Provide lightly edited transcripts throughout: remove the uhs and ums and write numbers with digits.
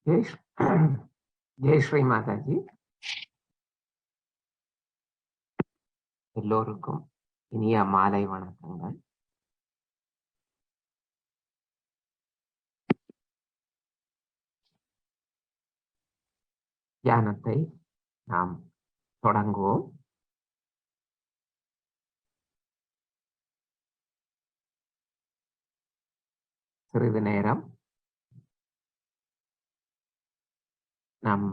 ஜெய் ஜெய் ஸ்ரீ மாதாஜி. எல்லோருக்கும் இனிய மாலை வணக்கங்கள். தியானத்தை நாம் தொடங்குவோம். சிறிது நேரம் நம்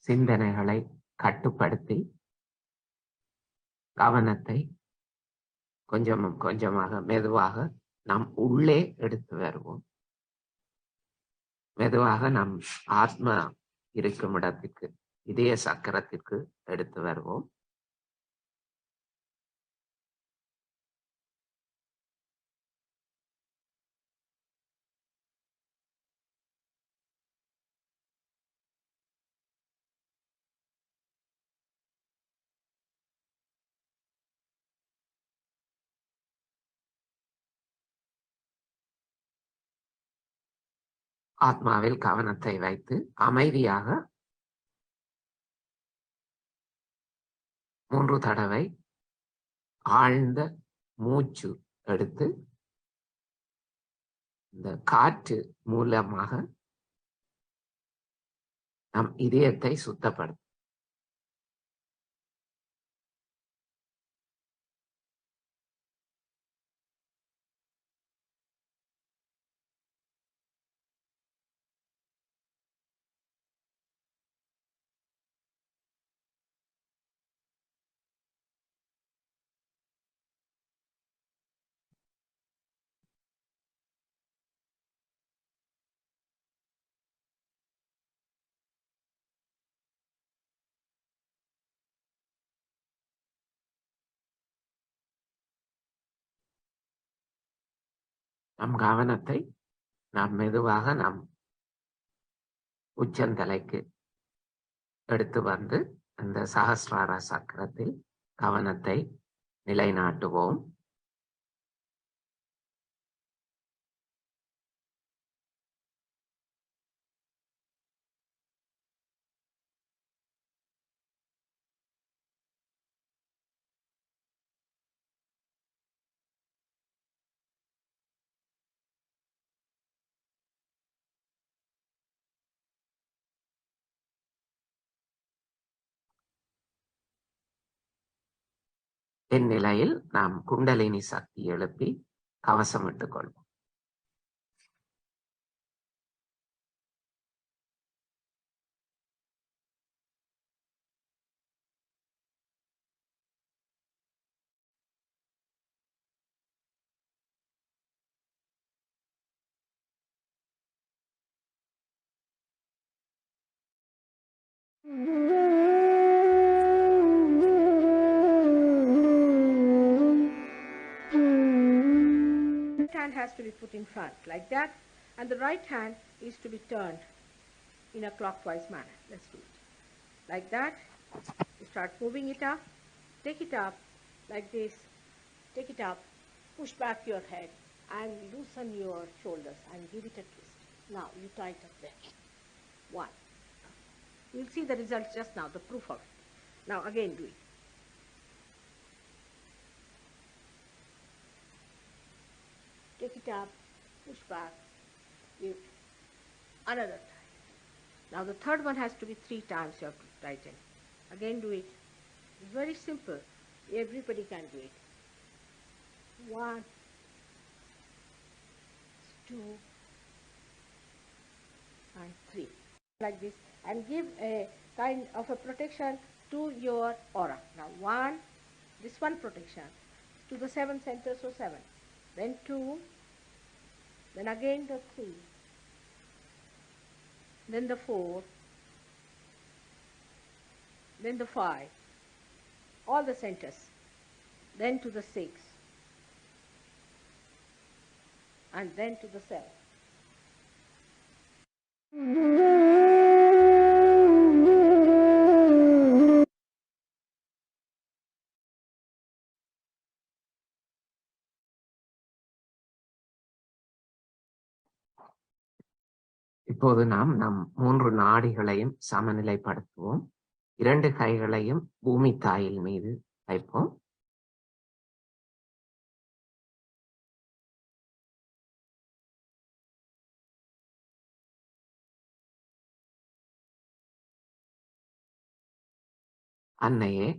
சிந்தனைகளை கட்டுப்படுத்தி கவனத்தை கொஞ்சம் கொஞ்சமாக மெதுவாக நாம் உள்ளே எடுத்து வருவோம். மெதுவாக நம் ஆத்மா இருக்கும் இடத்துக்கு, இதய சக்கரத்திற்கு எடுத்து வருவோம். ஆத்மாவில் கவனத்தை வைத்து அமைதியாக 3 தடவை ஆழ்ந்த மூச்சு எடுத்து இந்த காற்று மூலமாக நம் இதயத்தை சுத்தப்படுத்தும். நம் கவனத்தை நாம் மெதுவாக நம் உச்சந்தலைக்கு எடுத்து வந்து அந்த சஹஸ்ரார சக்கரத்தில் கவனத்தை நிலைநாட்டுவோம். இந்நிலையில் நாம் குண்டலினி சக்தி எழுப்பி கவசமிட்டுக் கொள்வோம். Has to be put in front like that, and the right hand is to be turned in a clockwise manner. Let's do it like that. You start moving it up, take it up like this, take it up, push back your head and loosen your shoulders and give it a twist. Now you tighten up there. 1. You'll see the results just now, the proof of it. Now again do it. Take it up, push back, give another time. Now the third one has to be 3 times you have to tighten. Again do it. It's very simple. Everybody can do it. 1, 2, and 3. Like this. And give a kind of a protection to your aura. Now 1, this one protection to the 7 centers, so 7. Then 2, then again the 3, then the 4, then the 5, all the centers, then to the 6, and then to the 7. இப்போது நாம் நம் 3 நாடிகளையும் சமநிலைப்படுத்துவோம். 2 கைகளையும் பூமி தாயில் மீது வைப்போம். அன்னையே,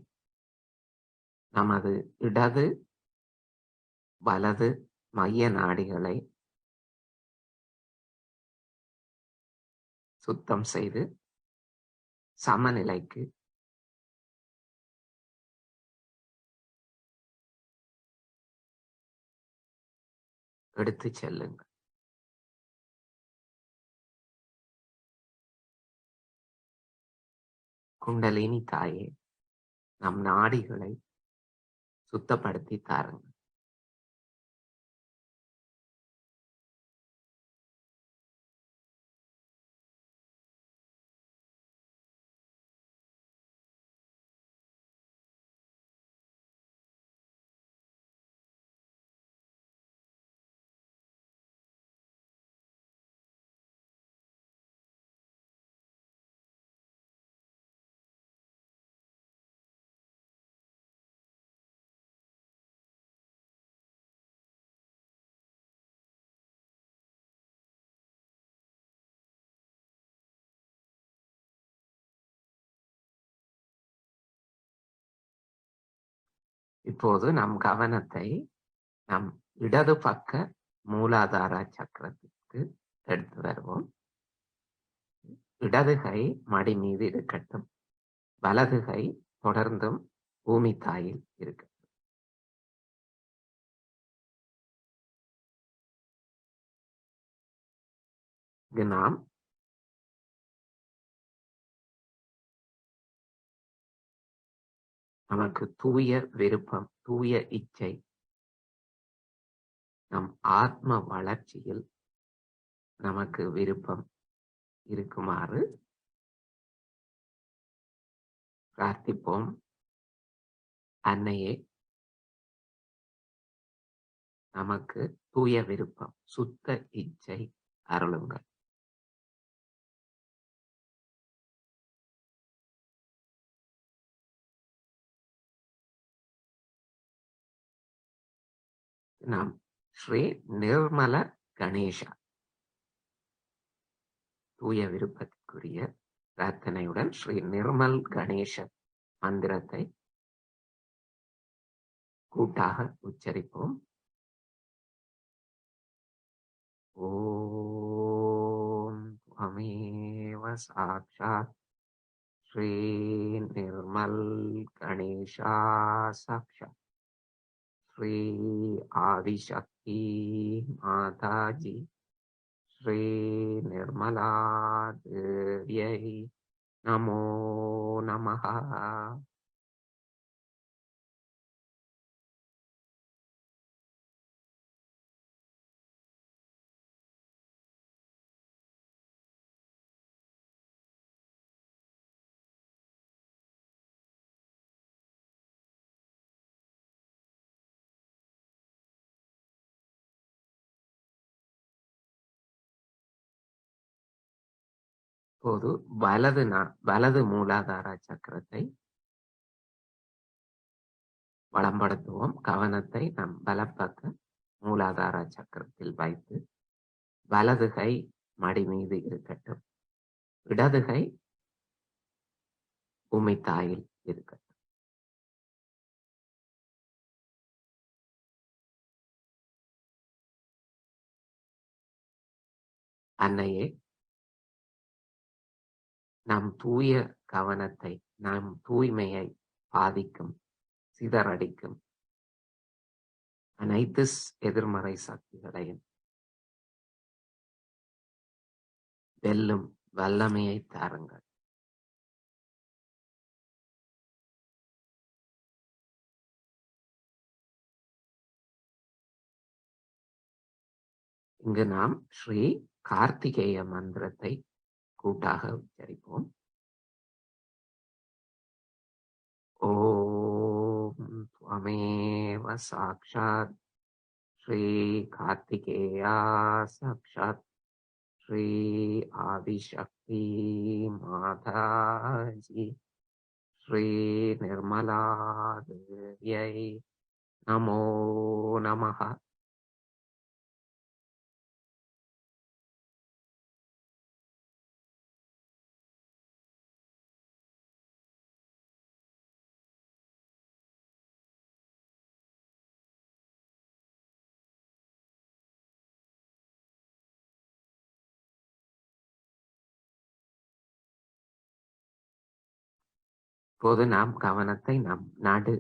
நமது இடது வலது மைய நாடிகளை சுத்தம் செய்து சமநிலைக்கு எடுத்துச் செல்லுங்கள். குண்டலினி தாயே, நம் நாடிகளை சுத்தப்படுத்தி தாருங்கள். இப்போது நம் கவனத்தை நம் இடது பக்க மூலாதார சக்கரத்திற்கு எடுத்து வருவோம். இடது கை மடி மீது இருக்கட்டும். வலது கை தொடர்ந்தும் பூமி தாயில் இருக்கட்டும். இங்கு நாம் நமக்கு தூய விருப்பம், தூய இச்சை, நம் ஆத்ம வளர்ச்சியில் நமக்கு விருப்பம் இருக்குமாறு பிரார்த்திப்போம். அன்னையே, நமக்கு தூய விருப்பம், சுத்த இச்சை அருளுங்கள். நாம் ஸ்ரீ நிர்மல கணேசா தூய விருப்பத்திற்குரிய பிரார்த்தனையுடன் ஸ்ரீ நிர்மல் கணேச மந்திரத்தை கூட்டாக உச்சரிப்போம். ஓம் त्वमेव साक्षात् श्री निर्मल गणेशा साक्षात् श्री आदिशक्ति माताजी श्री निर्मला देव्यै नमो नमः. இப்போது வலது மூலாதார சக்கரத்தை வளம்படுத்துவோம். கவனத்தை நம் வலப்பக்க மூலாதார சக்கரத்தில் வைத்து வலது கை மடி மீது இருக்கட்டும். இடது கை பூமி தாயில் இருக்கட்டும். அன்னையே, நம் தூய கவனத்தை, நம் தூய்மையை பாதிக்கும், சிதறடிக்கும் அனைத்து எதிர்மறை சக்திகளையும் வெல்லும் வல்லமையை தாருங்கள். இங்கு நாம் ஸ்ரீ கார்த்திகேய மந்திரத்தை கூட்டாக உச்சரிப்போம். ஓம் त्वमेव साक्षात् श्री कार्तिकेया साक्षात् श्री आदिशक्ति माताजी श्री निर्मला देव्यै नमो नमः. இப்போது நாம் கவனத்தை நம் நடு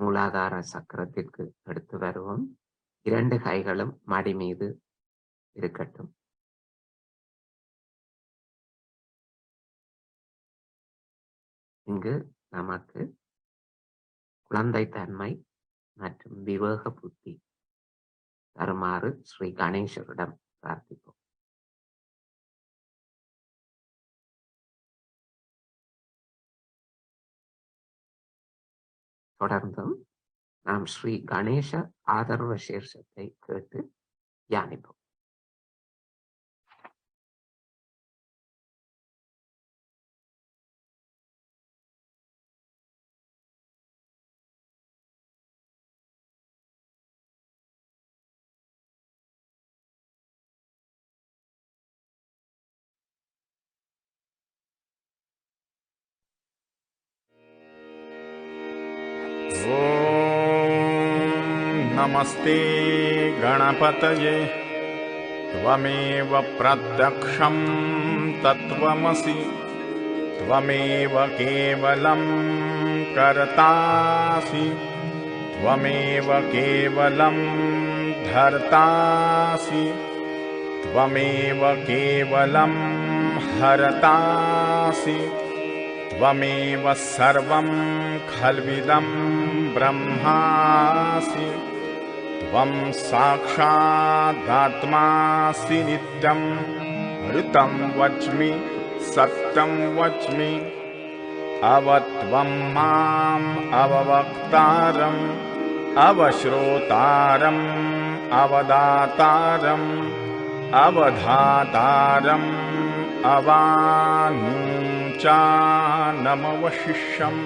மூலாதார சக்கரத்திற்கு எடுத்து வருவோம். 2 கைகளும் மடி மீது இருக்கட்டும். இங்கு நமக்கு குழந்தைத்தன்மை மற்றும் விவேக புத்தி தருமாறு ஸ்ரீ கணேசரிடம் பிரார்த்திப்போம். தொடர்ந்தும் நாம் ஸ்ரீ கணேச ஆதர்வ சீர்ஷத்தை கேட்டு தியானிப்போம். नमस्ते गणपतये त्वमेव प्रत्यक्षं तत्त्वमसि त्वमेव केवलं कर्तासि त्वमेव केवलं धर्तासि त्वमेव केवलं हरतासि त्वमेव सर्वं खल्विदं ब्रह्मासि त्वं साक्षादात्मासि नित्यं ऋतं वच्मि सत्यं वच्मि अवत्वं माम् अववक्तारम् अवश्रोतारम् अवदातारम् अवधातारम् अवानुचानमवशिष्यम्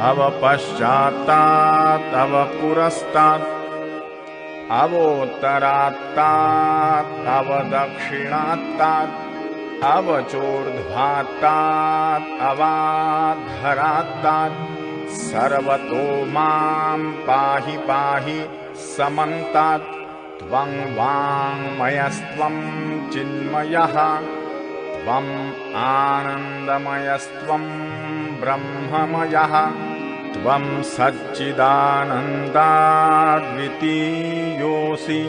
अवपश्चात्तात् अवपुरस्तात् अवोत्तरात्तात् अवदक्षिणात्तात् अवचोर्ध्वात्तात् अवाधरात्तात् सर्वतो मां पाहि पाहि समन्तात् त्वं वाङ्मयस्त्वं चिन्मयः त्वम् आनन्दमयस्त्वं ब्रह्ममयः त्वं सच्चिदानन्दाद्वितीयोऽसि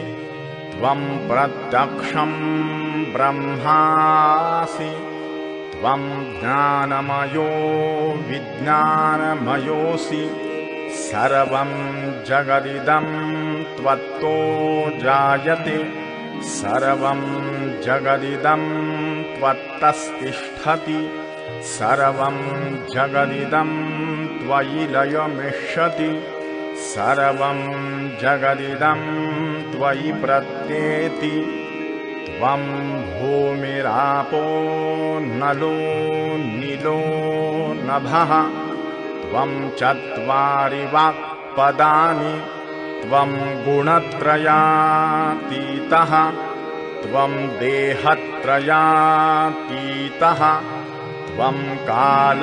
त्वं प्रत्यक्षं ब्रह्मासि त्वं ज्ञानमयो विज्ञानमयोऽसि सर्वं जगदिदं त्वत्तो जायते सर्वं जगदिदं त्वत्तस्तिष्ठति सर्वं जगदिदं त्वयि लयमिष्यति सर्वं जगदिदं त्वयि प्रत्येति त्वं भूमिरापो नलो नीलो नभः त्वं चत्वारि वाक्पदानि त्वं गुणत्रयातीतः त्वं देहत्रयातीतः त्वं कालत्रयातीतः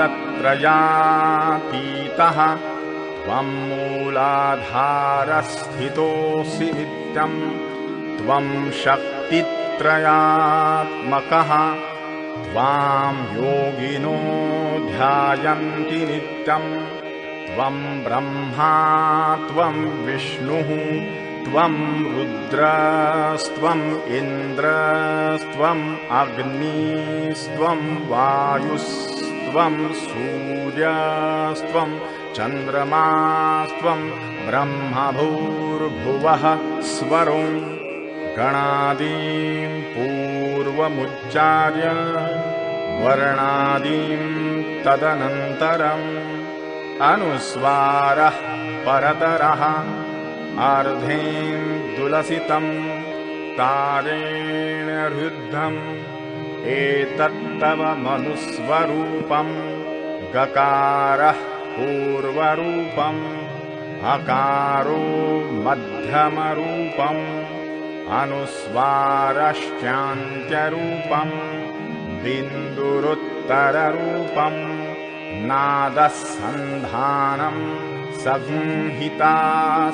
त्वं मूलाधारस्थितोऽसि नित्यं त्वं शक्तित्रयात्मकः त्वां योगिनो ध्यायन्ति नित्यं त्वं ब्रह्मा त्वं विष्णुः त्वं रुद्रस्त्वम् इन्द्रस्त्वम् अग्निस्त्वं वायुस्त्वं सूर्यस्त्वं चन्द्रमास्त्वं ब्रह्मभूर्भुवः स्वरो गणादीं पूर्वमुच्चार्य वर्णादीं तदनन्तरम् अनुस्वारः परतरः अर्धेन्दुलसितं विस्तारेण रुद्धम् एतत्तव मनुस्वरूपम् गकारः पूर्वरूपम् अकारो मध्यमरूपम् अनुस्वारश्चान्त्यरूपम् बिन्दुरुत्तररूपम् नादः सन्धानम् संहिता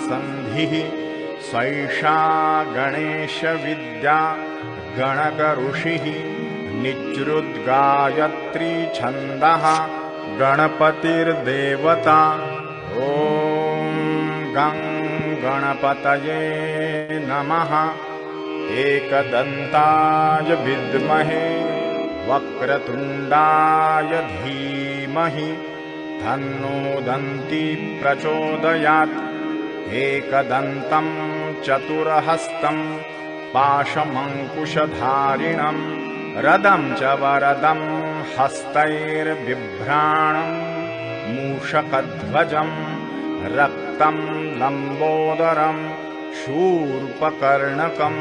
सन्धिः स्वैषा गणेशविद्या गणकऋषिः निजृद्गायत्री छन्दः गणपतिर्देवता ॐ गं गणपतये नमः एकदन्ताय विद्महे वक्रतुण्डाय धीमहि तन्नो दन्ती प्रचोदयात् एकदन्तं चतुरहस्तं पाशमङ्कुशधारिणं रदं च वरदं हस्तैर्बिभ्राणं मूषकध्वजं रक्तं लम्बोदरं शूर्पकर्णकं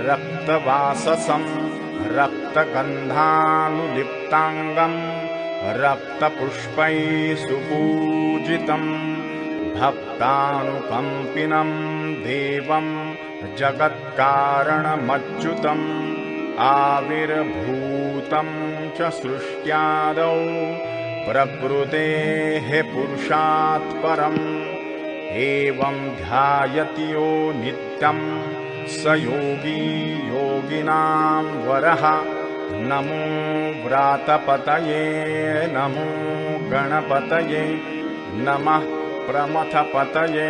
रक्तवाससं रक्तगन्धानुलिप्ताङ्गं रक्तपुष्पैः सुपूजितं भक्तानुकम्पिनं देवं जगत्कारणमच्युतम् आविर्भूतं च सृष्ट्यादौ प्रकृतेः पुरुषात् परम् एवं ध्यायति यो नित्यं स योगी योगिनां वरः नमो व्रातपतये नमो गणपतये नमः प्रमथपतये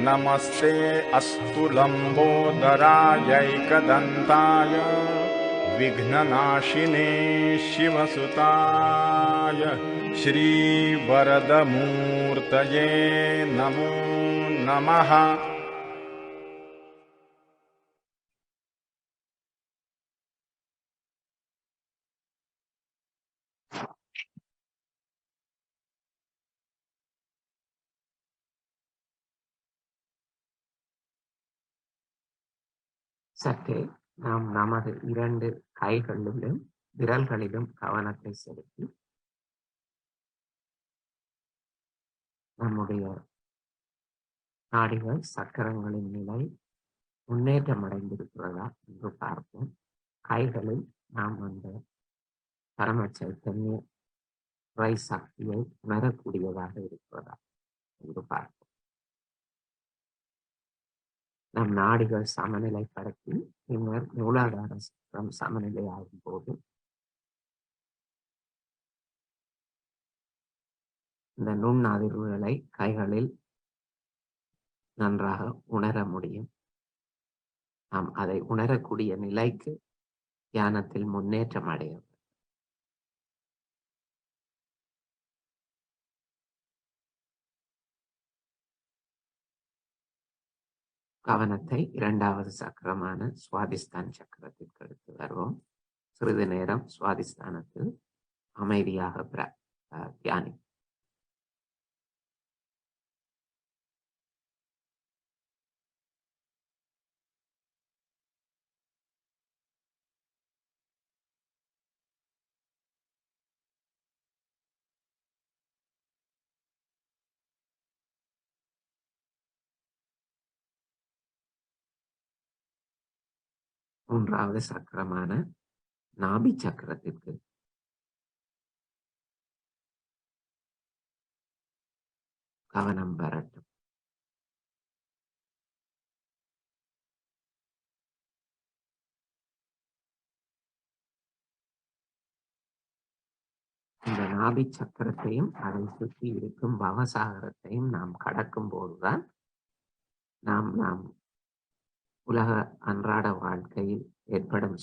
नमस्ते अस्तु लम्बोदरायैकदन्ताय विघ्ननाशिने शिवसुताय श्रीवरदमूर्तये नमो नमः. சற்றே நாம் நமது 2 கைகளிலும் விரல்களிலும் கவனத்தை செலுத்தி நம்முடைய நாடிகள் சக்கரங்களின் நிலை முன்னேற்றம் அடைந்திருக்கிறதா என்று பார்ப்போம். கைகளில் நாம் அந்த பரம சைத்தன்ய சக்தியை உணரக்கூடியதாக இருக்கிறதா என்று பார்ப்போம். நம் நாடிகள் சமநிலைப்படுத்தி பின்னர் மூலாதார சக்கரம் சமநிலையாகும் போது இந்த நுண் அதிர்வுகளை கைகளில் நன்றாக உணர முடியும். நாம் அதை உணரக்கூடிய நிலைக்கு தியானத்தில் முன்னேற்றம் அடைய கவனத்தை 2வது சக்கரமான சுவாதிஸ்தான் சக்கரத்திற்கு எடுத்து வருவோம். சிறிது நேரம் சுவாதிஸ்தானத்தில் அமைதியாக தியானி. மூன்றாவது சக்கரமான நாபி சக்கரத்திற்கு கவனம் வரட்டும். இந்த நாபி சக்கரத்தையும் அதை சுற்றி இருக்கும் பவசாகரத்தையும் நாம் கடக்கும் போதுதான் நாம் உலக அன்றாட வாழ்க்கையில் ஏற்படும்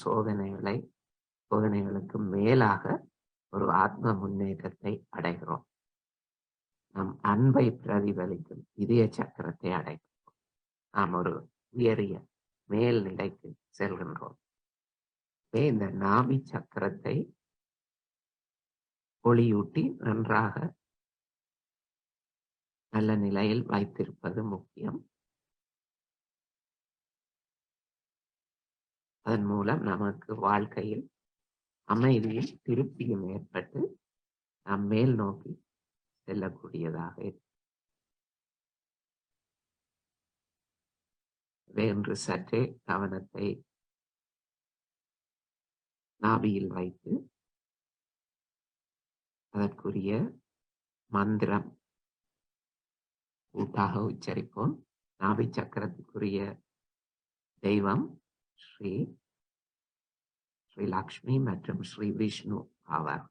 சோதனைகளுக்கு மேலாக ஒரு ஆத்ம முன்னேற்றத்தை அடைகிறோம். நம் அன்பை பிரதிபலிக்கும் இதய சக்கரத்தை அடைகிறோம். நாம் ஒரு உயரிய மேல் நிலைக்கு செல்கின்றோம். இந்த நாபி சக்கரத்தை ஒளியூட்டி நன்றாக நல்ல நிலையில் வைத்திருப்பது முக்கியம். அதன் மூலம் நமக்கு வாழ்க்கையில் அமைதியும் திருப்தியும் ஏற்பட்டு நாம் மேல் நோக்கி செல்லக்கூடியதாக இருக்கும். இன்று சற்றே கவனத்தை நாபியில் வைத்து அதற்குரிய மந்திரம் கூட்டாக உச்சரிப்போம். நாபி சக்கரத்துக்குரிய தெய்வம் ஸ்ரீ லக்ஷ்மி மற்றும் ஸ்ரீ விஷ்ணு ஆவார்.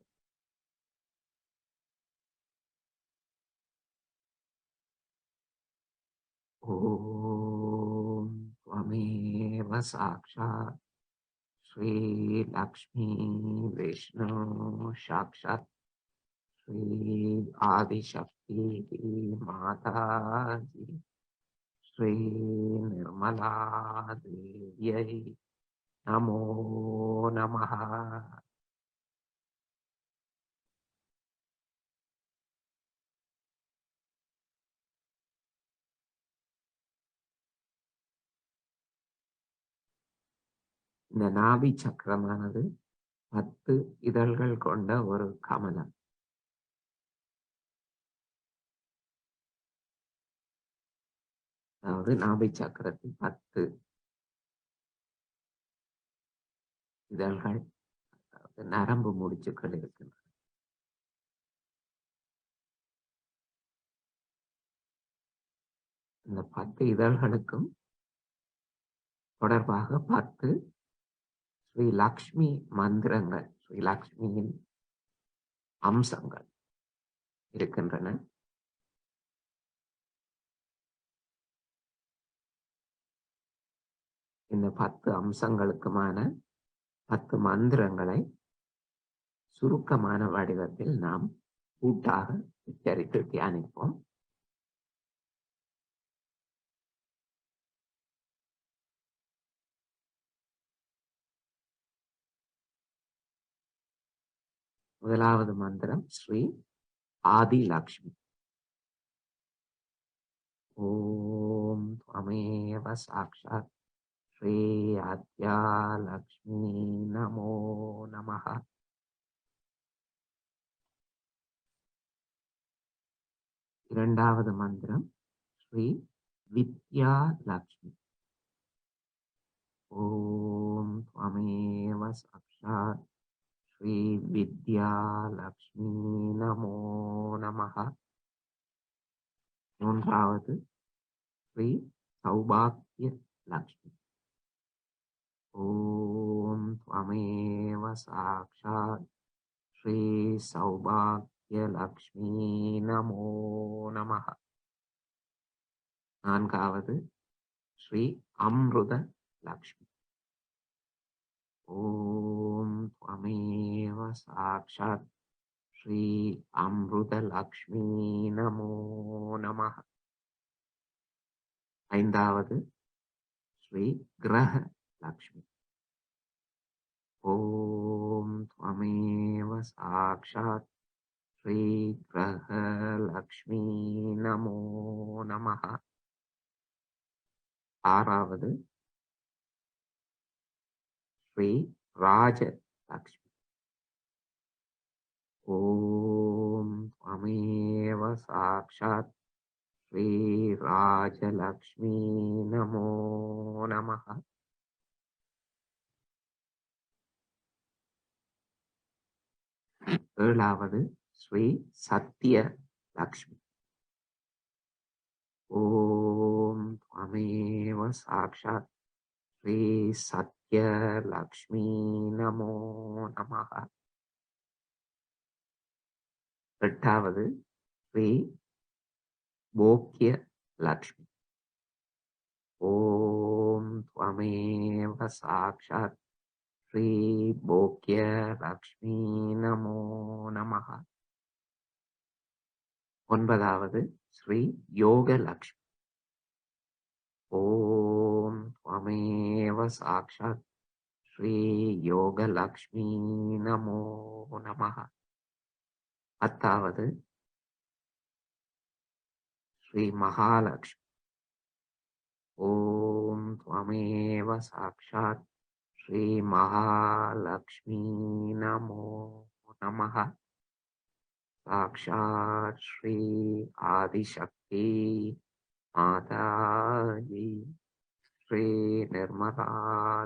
ஓம் த்வமேவ சாக்ஷாத் ஸ்ரீ லக்ஷ்மி விஷ்ணு சாக்ஷாத் ஸ்ரீ ஆதிசக்தி மாதாஜி ஸ்ரீ நிர்மலா தேவியை நமோ நமஹ. இந்த நாபி சக்கரமானது 10 இதழ்கள் கொண்ட ஒரு கமலம். அதாவது நாபி சக்கரத்தில் 10 இதழ்கள், நரம்பு முடிச்சுக்கள் இருக்கின்றன. இந்த 10 இதழ்களுக்கும் தொடர்பாக 10 ஸ்ரீ லக்ஷ்மி மந்திரங்கள், ஸ்ரீ லக்ஷ்மியின் அம்சங்கள் இருக்கின்றன. இந்த 10 அம்சங்களுக்குமான 10 மந்திரங்களை சுருக்கமான வடிவத்தில் நாம் கூட்டாக உச்சரித்து தியானிப்போம். முதலாவது மந்திரம் ஸ்ரீ ஆதி லக்ஷ்மி. ஓம் த்வமேவ சாக்ஷாத் ஸ்ரீ ஆத்யா லக்ஷ்மி நமோ நமஹ. இரண்டாவது மந்திரம் ஸ்ரீ வித்யா லக்ஷ்மி. ஓம் த்வமேவ சாக்ஷாத் ஸ்ரீ வித்யா லக்ஷ்மி நமோ நமஹ. மூன்றாவது ஸ்ரீ சௌபாக்கிய லக்ஷ்மி. ஓம் த்வமேவ சாக்ஷாத் ஸ்ரீ சௌபாக்கிய லக்ஷ்மி நமோ நமஹ. நான்காவது ஸ்ரீ அம்ருத லக்ஷ்மி. ஓம் த்வமேவ சாக்ஷாத் ஸ்ரீ அம்ருத லக்ஷ்மி நமோ நமஹ. ஐந்தாவது ஸ்ரீ கிரக லக்ஷ்மி. ஓம் த்வமேவ சாக்ஷாத் ஸ்ரீ கிரக லக்ஷ்மி நமோ நமஹ. ஆறாவது ஸ்ரீ ராஜ லக்ஷ்மி. ஓம் த்வமேவ சாக்ஷாத் ஸ்ரீ ராஜலக்ஷ்மி நமோ நமஹ. ஏழாவது ஸ்ரீ சத்ய லக்ஷ்மி. ஓம் த்வமேவ சாக்ஷாத் ஸ்ரீ சத்ய லக்ஷ்மி நமோ நமஹ. எட்டாவது ஸ்ரீ போக்கிய லக்ஷ்மி. ஓம் த்வமேவ சாக்ஷாத் ஸ்ரீ போக்கிய லக்ஷ்மி நமோ நமஹ. ஒன்பதாவது ஸ்ரீ யோக லக்ஷ்மி. ஓம் த்வமேவ சாக்ஷாத் ஸ்ரீ யோக லக்ஷ்மி நமோ நமஹ. பத்தாவது ஸ்ரீ மகாலட்சுமி. ஓம் த்வமேவ சாக்ஷாத் ஸ்ரீ மகாலட்சுமி நமோ நமः. சாக்ஷாத் ஸ்ரீ ஆதிசக்தி மாதாஜி ஸ்ரீ நிர்மலா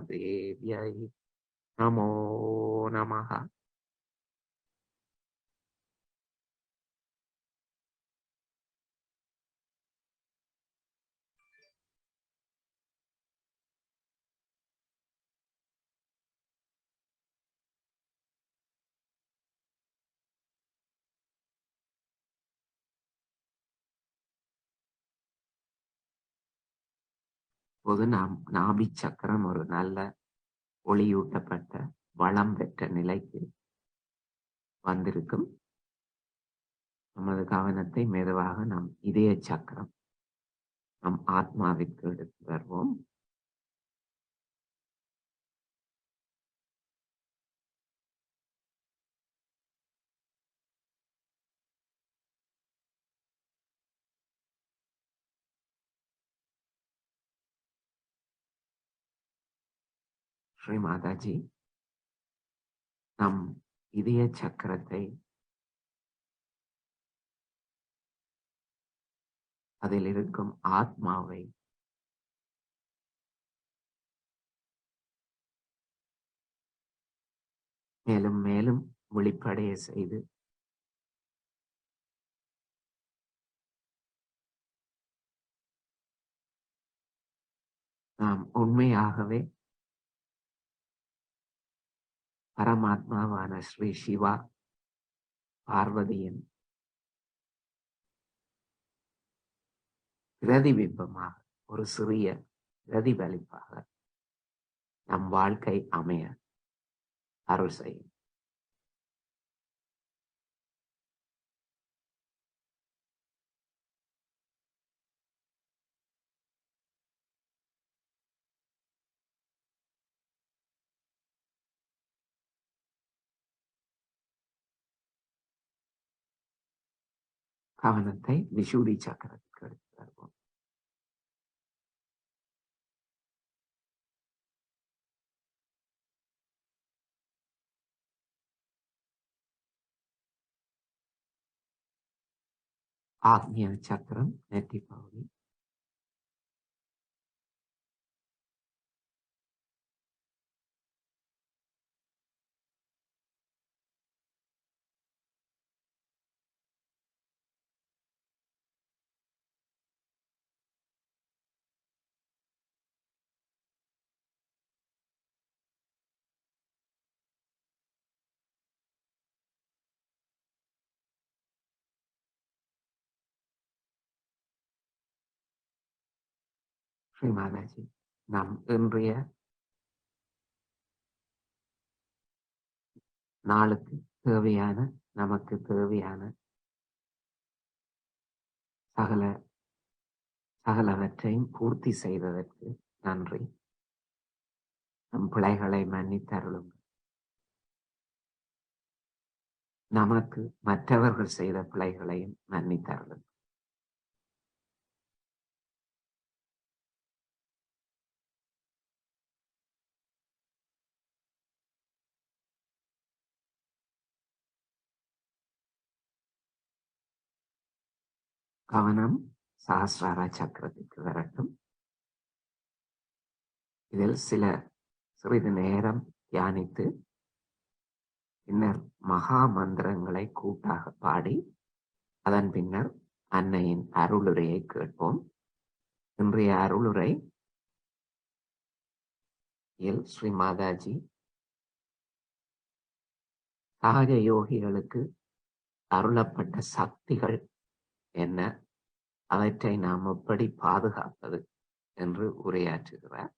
தேவியை நமோ நமः. இப்போது நாம் நாபி சக்கரம் ஒரு நல்ல ஒளியூட்டப்பட்ட வளம் பெற்ற நிலைக்கு வந்திருக்கும். நமது கவனத்தை மெதுவாக நம் இதய சக்கரம், நம் ஆத்மாவிற்கு எடுத்து வருவோம். ஸ்ரீ மாதாஜி, நம் இதய சக்கரத்தை, அதில் இருக்கும் ஆத்மாவை மேலும் மேலும் விழிப்படைய செய்து நாம் உண்மையாகவே பரமாத்மாவான ஸ்ரீ சிவா பார்வதியின் பிரதிபிம்பமாக, ஒரு சிறிய பிரதிபலிப்பாக நம் வாழ்க்கை அமைய அருள் செய்யும். கவனத்தை விஷுடி சக்கரத்துக்கு எடுத்து வருவோம். ஆக்னிய சக்கரம் நெற்றி பகுதி, ஸ்ரீ மாதாஜி, நம் இன்றைய நாளுக்கு தேவையான, நமக்கு தேவையான சகலவற்றையும் பூர்த்தி செய்ததற்கு நன்றி. நம் பிழைகளை மன்னித்தருளுங்கள். நமக்கு மற்றவர்கள் செய்த பிழைகளையும் மன்னித்தருளுங்கள். கவனம் சஹஸ்ரார சக்கரத்திற்கு வரட்டும். இதில் சிறிது நேரம் தியானித்து பின்னர் மகா மந்திரங்களை கூட்டாக பாடி அதன் பின்னர் அன்னையின் அருளுரையை கேட்போம். இன்றைய அருளுரை ஸ்ரீ மாதாஜி சகஜ யோகிகளுக்கு அருளப்பட்ட சக்திகள் என்ன, அவற்றை நாம் எப்படி பாதுகாப்பது என்று உரையாற்றுகிறார்.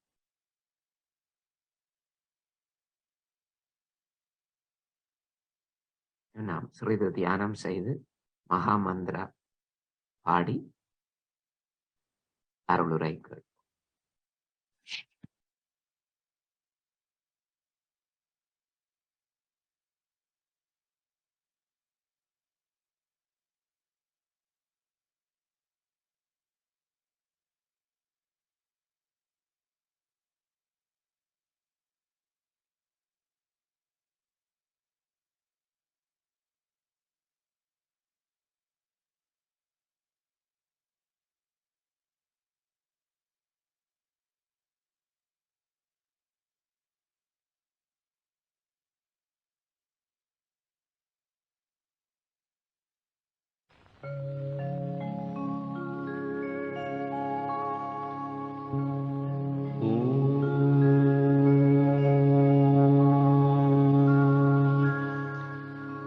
நாம் சிறிது தியானம் செய்து மகா மந்திரா பாடி அருளுரை கேட்போம்.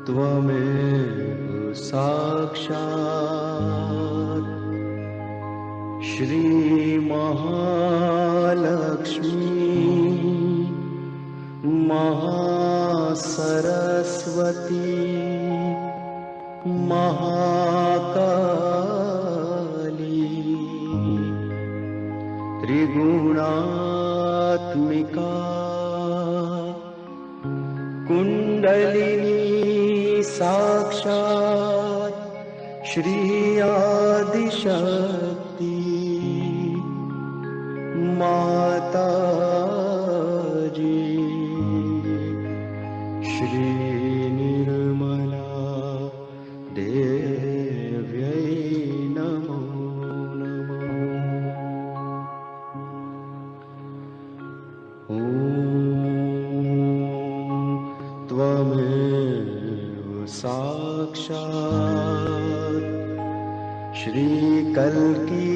त्वमेव साक्षात् श्रीमहालक्ष्मी महासरस्वती महाकाली त्रिगुणात्मिका कुंडलिनी साक्षात् श्री आदिशक्ति माताजी श्री निर्मला देव्यै नमो नमः। ॐ त्वमेव साक्षात् श्री कल्की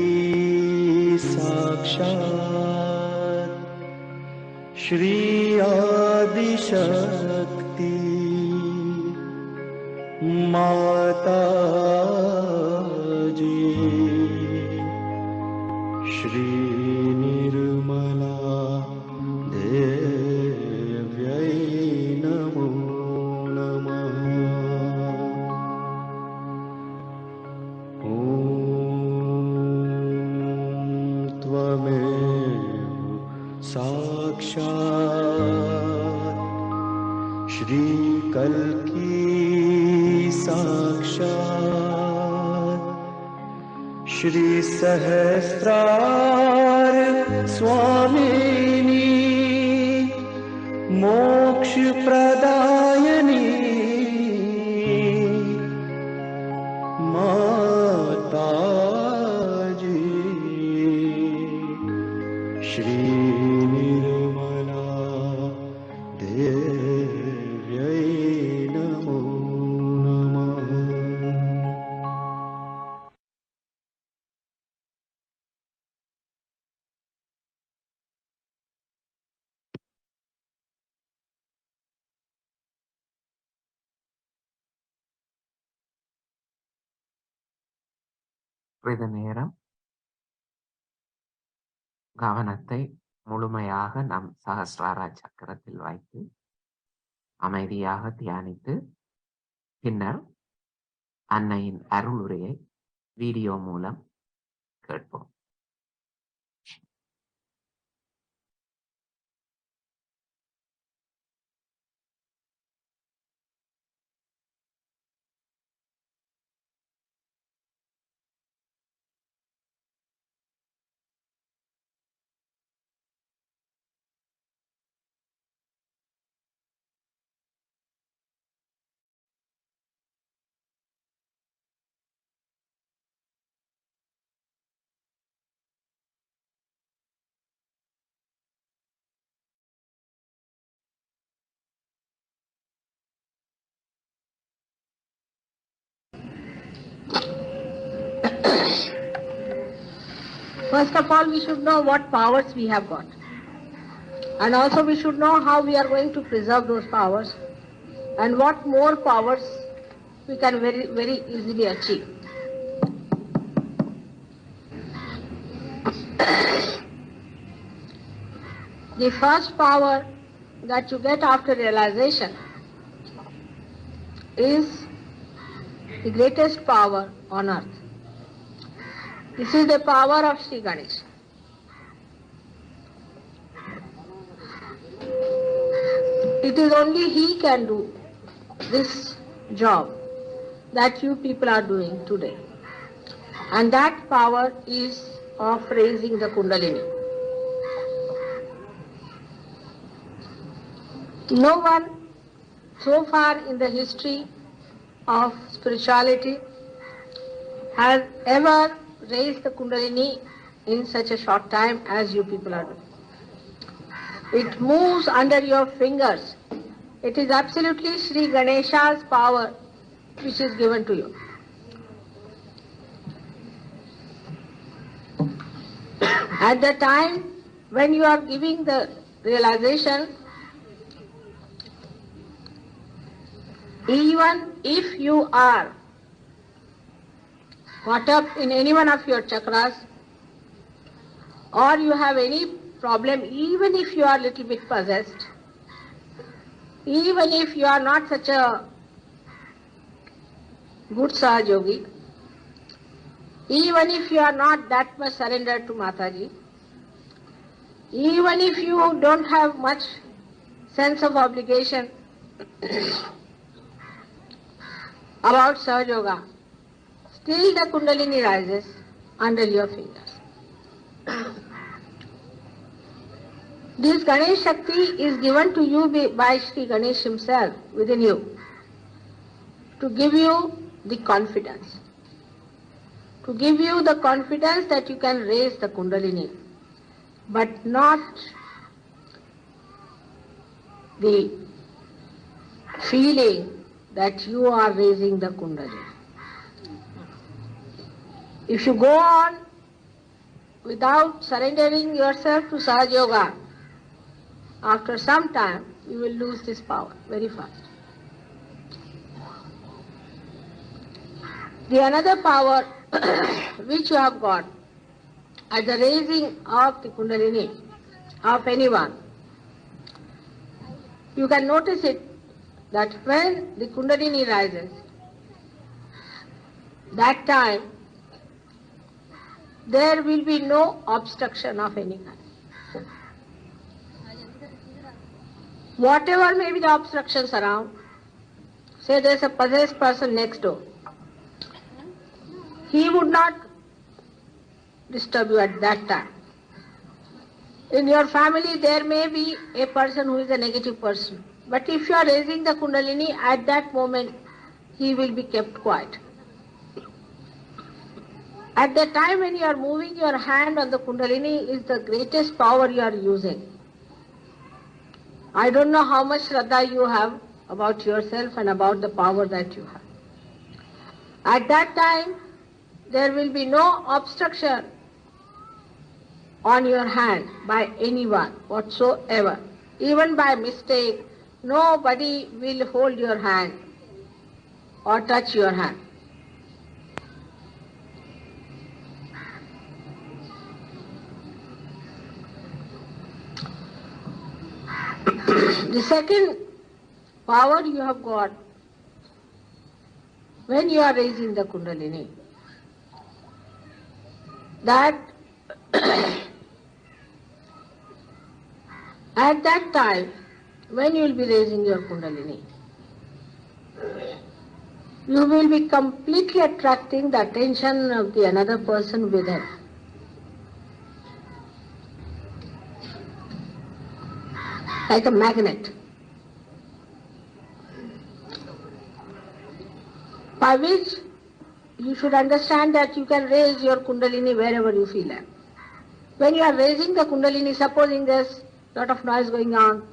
साक्षात् श्री आदिशक्ति माताजी श्री निर्मला देव्यै नमो नमः। ॐ त्वमेव साक्षात् श्री कल्की साक्षात् श्री सहस्रार स्वामिनी मोक्ष प्रदायिनी माताजी श्री निर्मला देव्यै नमो नमः। சிறிது நேரம் கவனத்தை முழுமையாக நம் சகஸ்ரார சக்கரத்தில் வைத்து அமைதியாக தியானித்து பின்னர் அன்னையின் அருளுரையை வீடியோ மூலம் கேட்போம். First of all, we should know what powers we have got. And also we should know how we are going to preserve those powers and what more powers we can very, very easily achieve. The first power that you get after realization is the greatest power on earth. This is the power of Sri Ganesha. It is only he can do this job that you people are doing today. And that power is of raising the Kundalini. No one so far in the history of spirituality has ever raised the Kundalini in such a short time as you people are doing. It moves under your fingers. It is absolutely Sri Ganesha's power which is given to you. At the time when you are giving the realization, Even if you are caught up in any one of your chakras, or you have any problem, even if you are a little bit possessed, even if you are not such a good Sahaja Yogi, even if you are not that much surrendered to Mataji, even if you don't have much sense of obligation about Sahaja Yoga, still the Kundalini rises under your fingers. This Ganesh Shakti is given to you by Sri Ganesh himself within you, to give you the confidence. To give you the confidence that you can raise the Kundalini, but not the feeling that you are raising the Kundalini. If you go on without surrendering yourself to Sahaja Yoga, after some time you will lose this power very fast. The another power which you have got at the raising of the Kundalini of anyone, you can notice it that when the Kundalini rises, that time there will be no obstruction of any kind. Whatever may be the obstructions around, say there is a possessed person next door, he would not disturb you at that time. In your family there may be a person who is a negative person, but if you are raising the Kundalini, at that moment he will be kept quiet. At the time when you are moving your hand on the Kundalini is the greatest power you are using. I don't know how much Shraddha you have about yourself and about the power that you have. At that time, there will be no obstruction on your hand by anyone whatsoever. Even by mistake, nobody will hold your hand or touch your hand. The second power you have got when you are raising the Kundalini, that at that time when you will be raising your Kundalini, you will be completely attracting the attention of the another person within. Like a magnet, by which you should understand that you can raise your Kundalini wherever you feel like. When you are raising the Kundalini, supposing there is a lot of noise going on,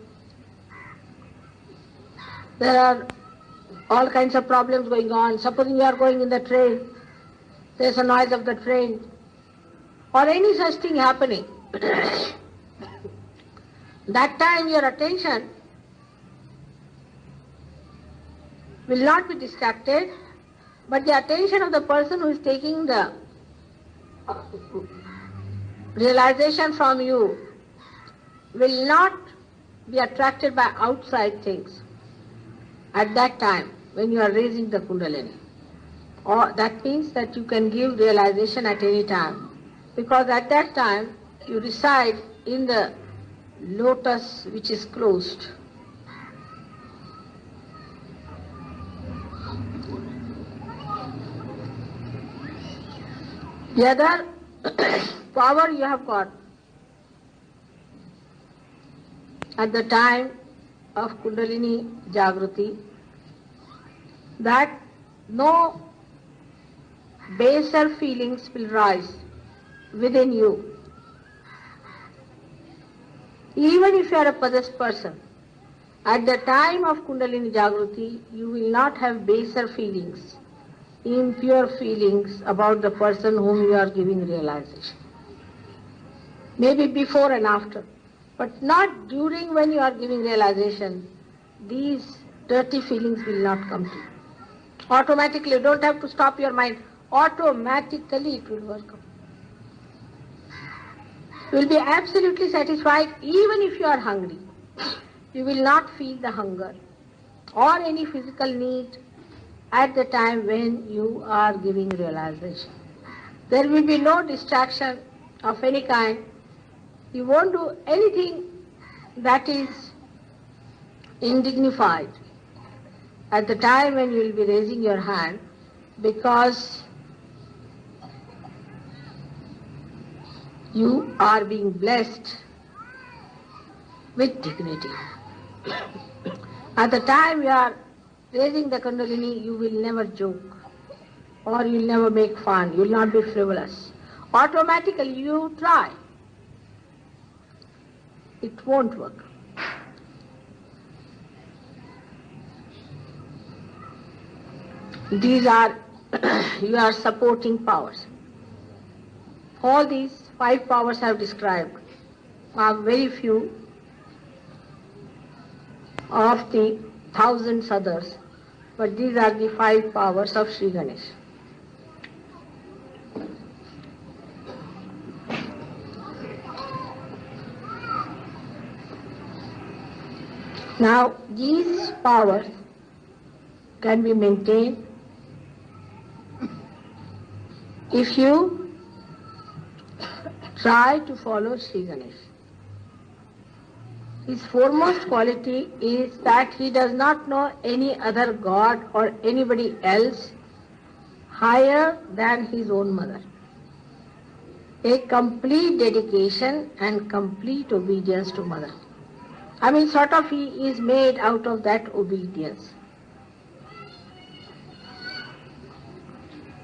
there are all kinds of problems going on, supposing you are going in the train, there is a noise of the train, or any such thing happening, that time your attention will not be distracted, but the attention of the person who is taking the realization from you will not be attracted by outside things at that time when you are raising the Kundalini. Or that means that you can give realization at any time, because at that time you reside in the lotus which is closed. The other power you have got at the time of Kundalini Jagruti, that no baser feelings will rise within you. Even if you are a possessed person, at the time of Kundalini Jagruti, you will not have baser feelings, impure feelings about the person whom you are giving realization. Maybe before and after, but not during when you are giving realization. These dirty feelings will not come to you. Automatically, you don't have to stop your mind. Automatically it will work out. You will be absolutely satisfied even if you are hungry. You will not feel the hunger or any physical need at the time when you are giving realization. There will be no distraction of any kind. You won't do anything that is indignified at the time when you will be raising your hand, because you are being blessed with dignity. At the time you are raising the Kundalini, you will never joke or you will never make fun, you will not be frivolous. Automatically you try. It won't work. These are your supporting powers. All these 5 powers I have described are very few of the thousands others, but these are the 5 powers of Sri Ganesh. Now, these powers can be maintained if you try to follow Sri Ganesh. His foremost quality is that he does not know any other god or anybody else higher than his own mother. A complete dedication and complete obedience to mother. I mean, sort of he is made out of that obedience.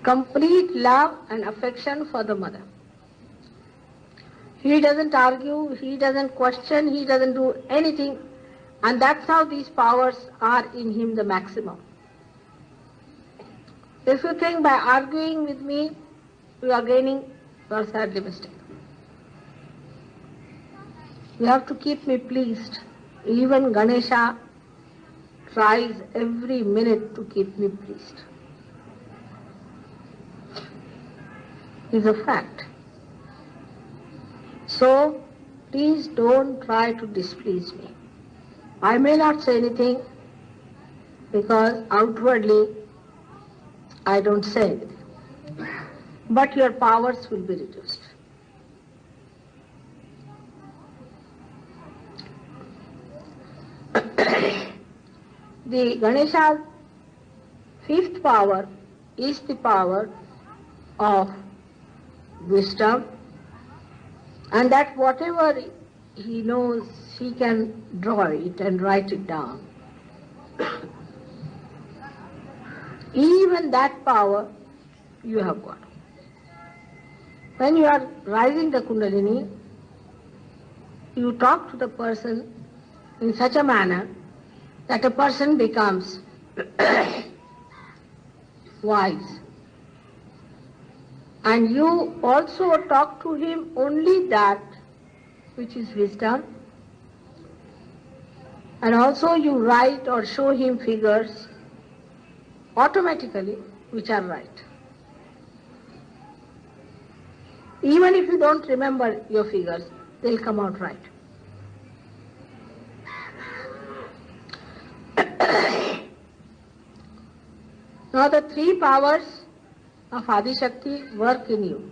Complete love and affection for the mother. He doesn't argue, he doesn't question, he doesn't do anything, and that's how these powers are in him the maximum. If you think by arguing with me you are gaining, you are sadly mistaken. You have to keep me pleased. Even Ganesha tries every minute to keep me pleased. It's a fact. So, please don't try to displease me. I may not say anything because outwardly I don't say anything. But your powers will be reduced. The Ganesha's 5th power is the power of wisdom, and that whatever he knows, he can draw it and write it down. Even that power you have got. When you are rising the Kundalini, you talk to the person in such a manner that a person becomes wise. And you also talk to him only that which is wisdom, and also you write or show him figures automatically which are right. Even if you don't remember your figures, they'll come out right. Now the 3 powers of Adi Shakti work in you.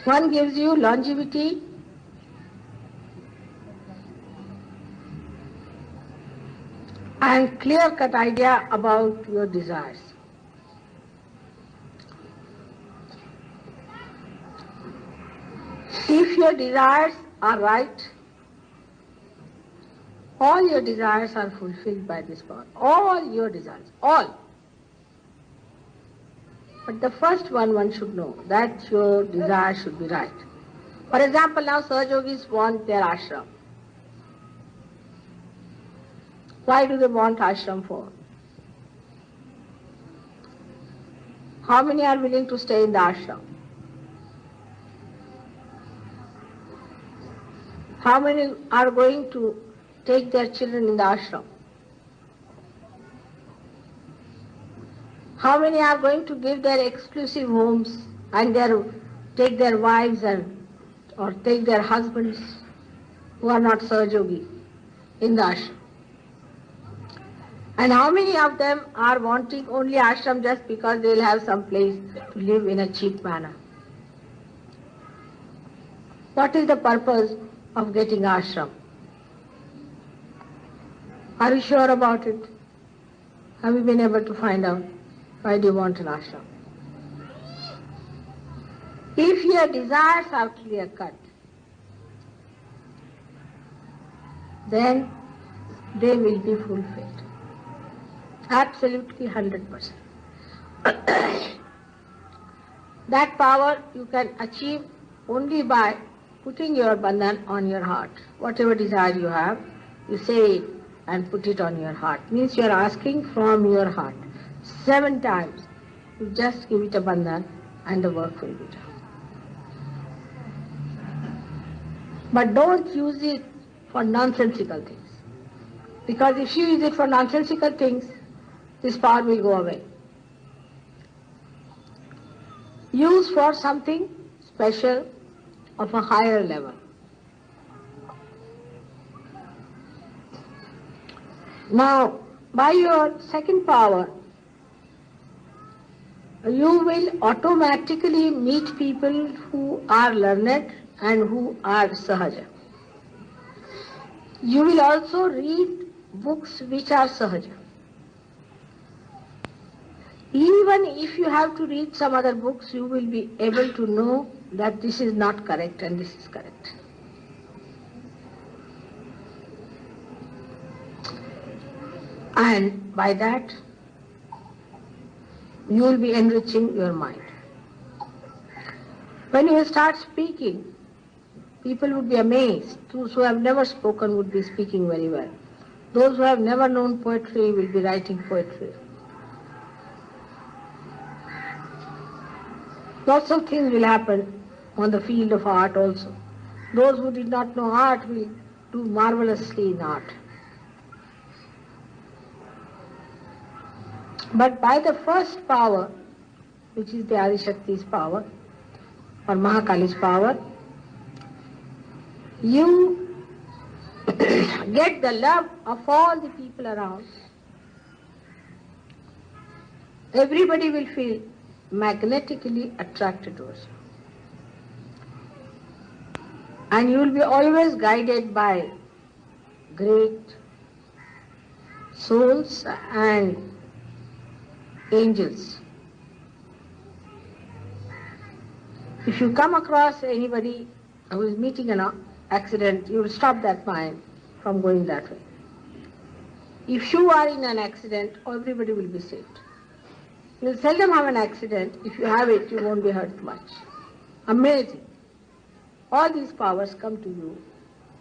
One gives you longevity, and clear-cut idea about your desires. If your desires are right, all your desires are fulfilled by this power. All your desires, all. But the first one should know, that your desire should be right. For example, now Sahajogis want their ashram. Why do they want ashram for? How many are willing to stay in the ashram? How many are going to take their children in the ashram? How many are going to give their exclusive homes and take their wives or take their husbands who are not Sahajogi in the ashram? And how many of them are wanting only ashram just because they will have some place to live in a cheap manner? What is the purpose of getting ashram? Are you sure about it? Have you been able to find out? Why do you want an ashram? If your desires are clear cut, then they will be fulfilled. Absolutely 100%. That power you can achieve only by putting your bandhan on your heart. Whatever desire you have, you say it and put it on your heart. Means you are asking from your heart. 7 times. You just give it a bandhan and the work will be done. But don't use it for nonsensical things. Because if you use it for nonsensical things, this power will go away. Use for something special of a higher level. Now, by your second power, you will automatically meet people who are learned and who are sahaja. You will also read books which are sahaja. Even if you have to read some other books, you will be able to know that this is not correct and this is correct. And by that, you will be enriching your mind. When you start speaking, people would be amazed. Those who have never spoken would be speaking very well. Those who have never known poetry will be writing poetry. Lots of things will happen on the field of art also. Those who did not know art will do marvelously in art. But by the first power, which is the Adishakti's power, or Mahakali's power, you get the love of all the people around. Everybody will feel magnetically attracted towards you. And you will be always guided by great souls and angels. If you come across anybody who is meeting an accident, you will stop that mind from going that way. If you are in an accident, everybody will be saved. You will seldom have an accident. If you have it, you won't be hurt much. Amazing. All these powers come to you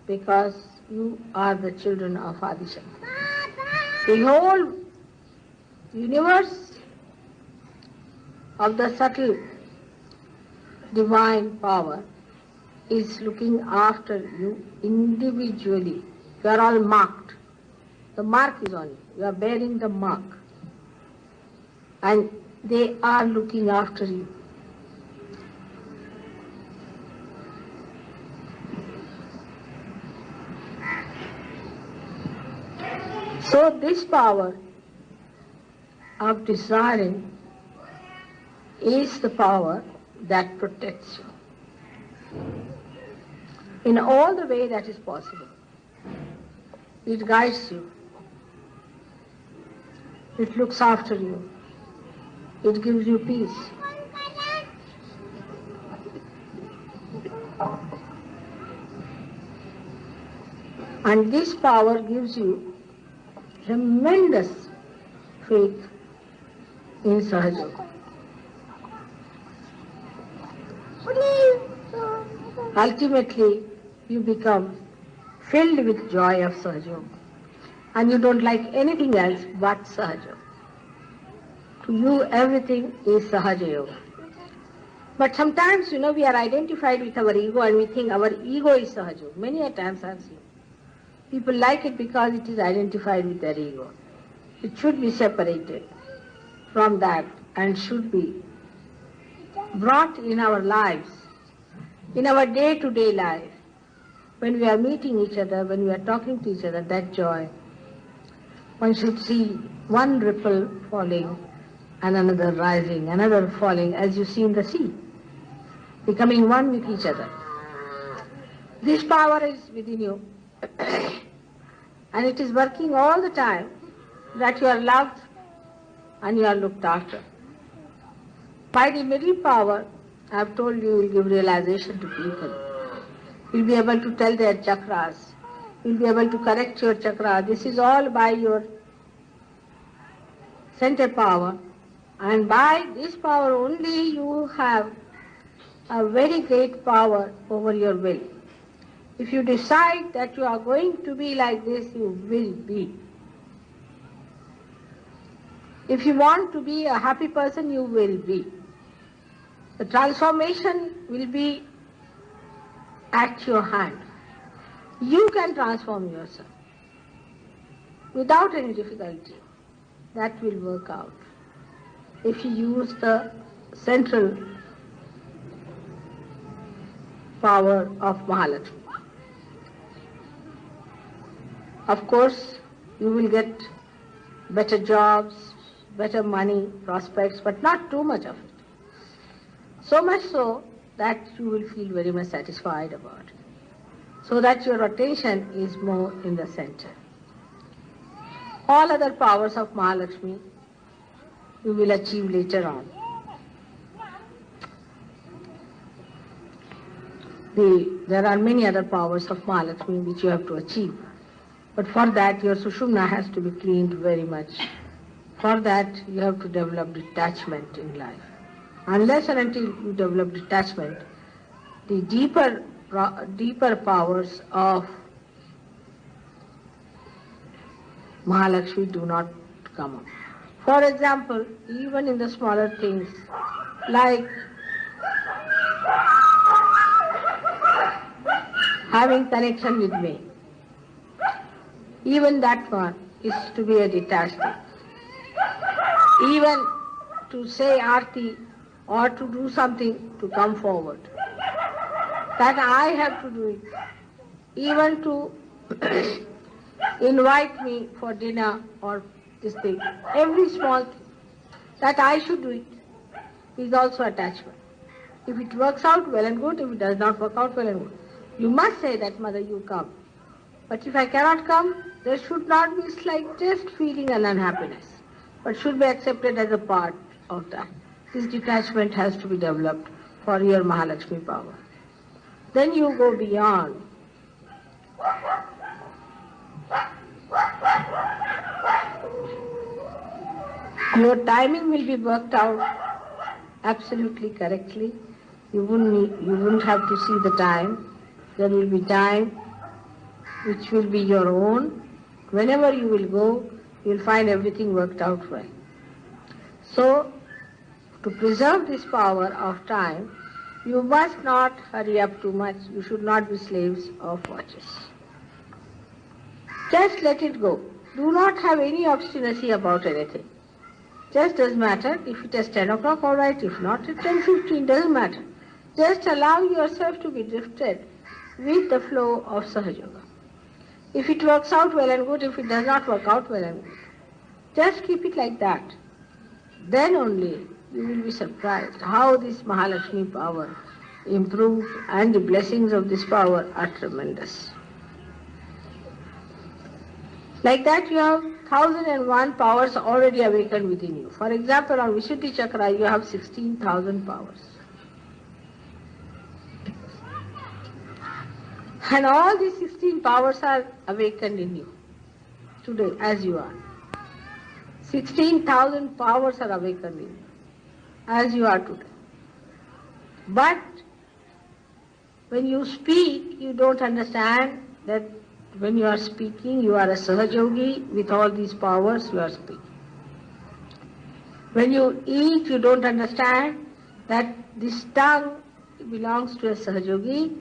because you are the children of Adishakti. The whole universe of the subtle divine power is looking after you individually. You are all marked. The mark is on you. You are bearing the mark. And they are looking after you. So this power of desiring is the power that protects you in all the way that is possible. It guides you. It looks after you. It gives you peace. And this power gives you tremendous faith in Sahaja. Ultimately, you become filled with joy of Sahaja. And you don't like anything else but Sahaja. To you, everything is Sahaja Yoga. But sometimes, we are identified with our ego and we think our ego is Sahaja. Many a times I have seen. People like it because it is identified with their ego. It should be separated from that and should be brought in our lives, in our day-to-day life. When we are meeting each other, when we are talking to each other, that joy, one should see one ripple falling and another rising, another falling, as you see in the sea, becoming one with each other. This power is within you and it is working all the time, that you are loved and you are looked after. By the middle power, I have told you, will give realization to people. You will be able to tell their chakras. You will be able to correct your chakra. This is all by your center power. And by this power only you have a very great power over your will. If you decide that you are going to be like this, you will be. If you want to be a happy person, you will be. The transformation will be at your hand. You can transform yourself without any difficulty. That will work out if you use the central power of Mahalakshmi. Of course, you will get better jobs, better money, prospects, but not too much of it. So much so that you will feel very much satisfied about it, so that your attention is more in the center. All other powers of Mahalakshmi you will achieve later on. There are many other powers of Mahalakshmi which you have to achieve. But for that, your Sushumna has to be cleaned very much. For that, you have to develop detachment in life. Unless and until you develop detachment, the deeper powers of Mahalakshmi do not come up. For example, even in the smaller things, like having connection with me, even that one is to be a detached thing. Even to say Aarti or to do something to come forward, that I have to do it. Even to invite me for dinner or this thing, every small thing, that I should do it, is also attachment. If it works out, well and good. If it does not work out, well and good. You must say that, Mother, you come. But if I cannot come, there should not be slightest feeling and unhappiness, but should be accepted as a part of that. This detachment has to be developed for your Mahalakshmi power. Then you go beyond. Your timing will be worked out absolutely correctly. You wouldn't have to see the time. There will be time which will be your own. Whenever you will go, you will find everything worked out well. So, to preserve this power of time, you must not hurry up too much. You should not be slaves of watches. Just let it go. Do not have any obstinacy about anything. Just doesn't matter. If it is 10 o'clock, all right. If not, at 10:15, doesn't matter. Just allow yourself to be drifted with the flow of Sahaja Yoga. If it works out, well and good. If it does not work out, well and good. Just keep it like that. Then only you will be surprised how this Mahalakshmi power improves, and the blessings of this power are tremendous. Like that, you have 1001 powers already awakened within you. For example, on Vishuddhi Chakra, you have 16,000 powers. And all these 16 powers are awakened in you today, as you are. 16,000 powers are awakened in you, as you are today. But when you speak, you don't understand that when you are speaking, you are a Sahaja Yogi with all these powers you are speaking. When you eat, you don't understand that this tongue belongs to a Sahaja Yogi.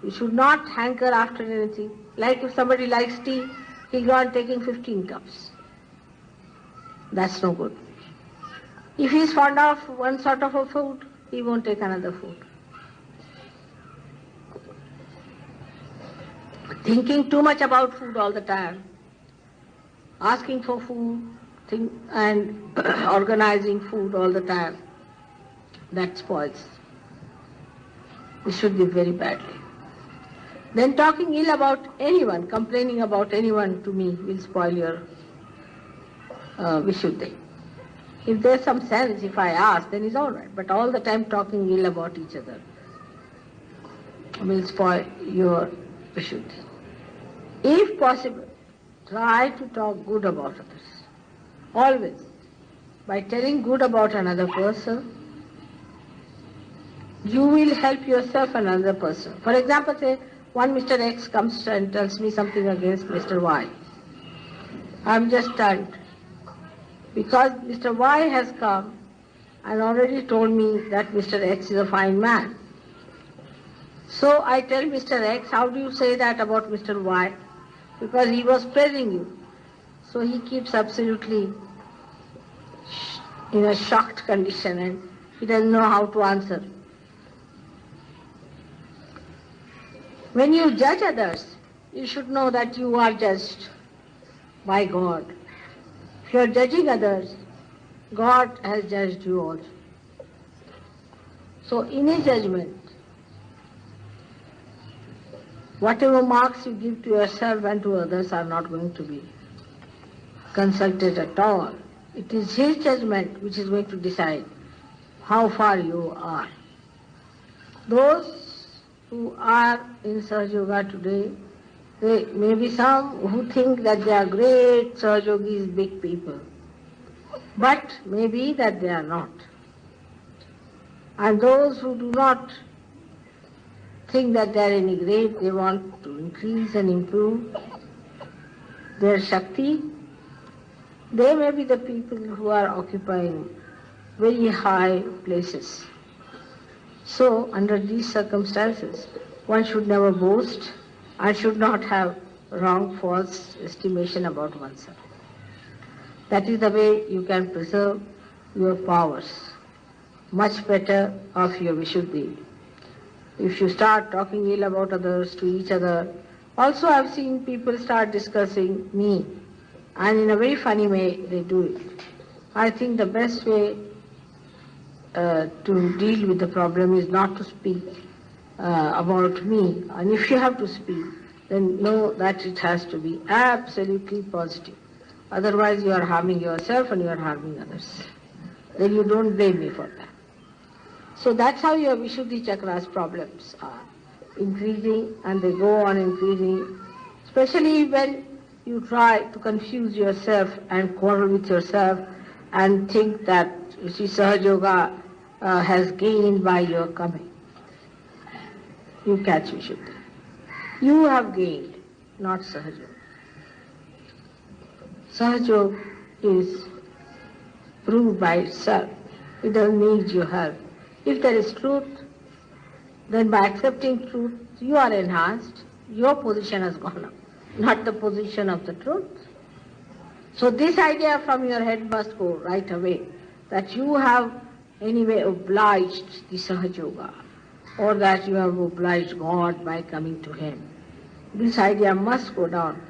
You should not hanker after anything. Like if somebody likes tea, he'll go on taking 15 cups. That's no good. If he's fond of one sort of a food, he won't take another food. Thinking too much about food all the time, asking for food and organizing food all the time, that spoils. We should live very badly. Then talking ill about anyone, complaining about anyone to me will spoil your Vishuddhi. If there's some sense, if I ask, then it's all right. But all the time talking ill about each other will spoil your Vishuddhi. If possible, try to talk good about others. Always. By telling good about another person, you will help yourself and another person. For example, say one Mr. X comes and tells me something against Mr. Y. I'm just stunned. Because Mr. Y has come and already told me that Mr. X is a fine man. So I tell Mr. X, how do you say that about Mr. Y? Because he was praising you. So he keeps absolutely in a shocked condition and he doesn't know how to answer. When you judge others, you should know that you are judged by God. If you are judging others, God has judged you also. So in a judgment, whatever marks you give to yourself and to others are not going to be consulted at all. It is His judgment which is going to decide how far you are. Those who are in Sahaja Yoga today, there may be some who think that they are great Sahaja Yogis, big people. But maybe that they are not. And those who do not think that they are any great, they want to increase and improve their Shakti, they may be the people who are occupying very high places. So, under these circumstances, one should never boast and should not have wrong, false estimation about oneself. That is the way you can preserve your powers, much better of your Vishuddhi. If you start talking ill about others to each other, also I have seen people start discussing me, and in a very funny way they do it. I think the best way to deal with the problem is not to speak about me, and if you have to speak, then know that it has to be absolutely positive. Otherwise you are harming yourself and you are harming others. Then you don't blame me for that. So that's how your Vishuddhi Chakra's problems are increasing, and they go on increasing, especially when you try to confuse yourself and quarrel with yourself and think that, you see, Sahaja Yoga has gained by your coming. You catch Vishuddhi. You have gained, not Sahaja Yoga. Sahaja Yoga is proved by itself. It doesn't need your help. If there is truth, then by accepting truth, you are enhanced, your position has gone up, not the position of the truth. So this idea from your head must go right away, that you have anyway obliged the Sahaja Yoga, or that you have obliged God by coming to Him. This idea must go down.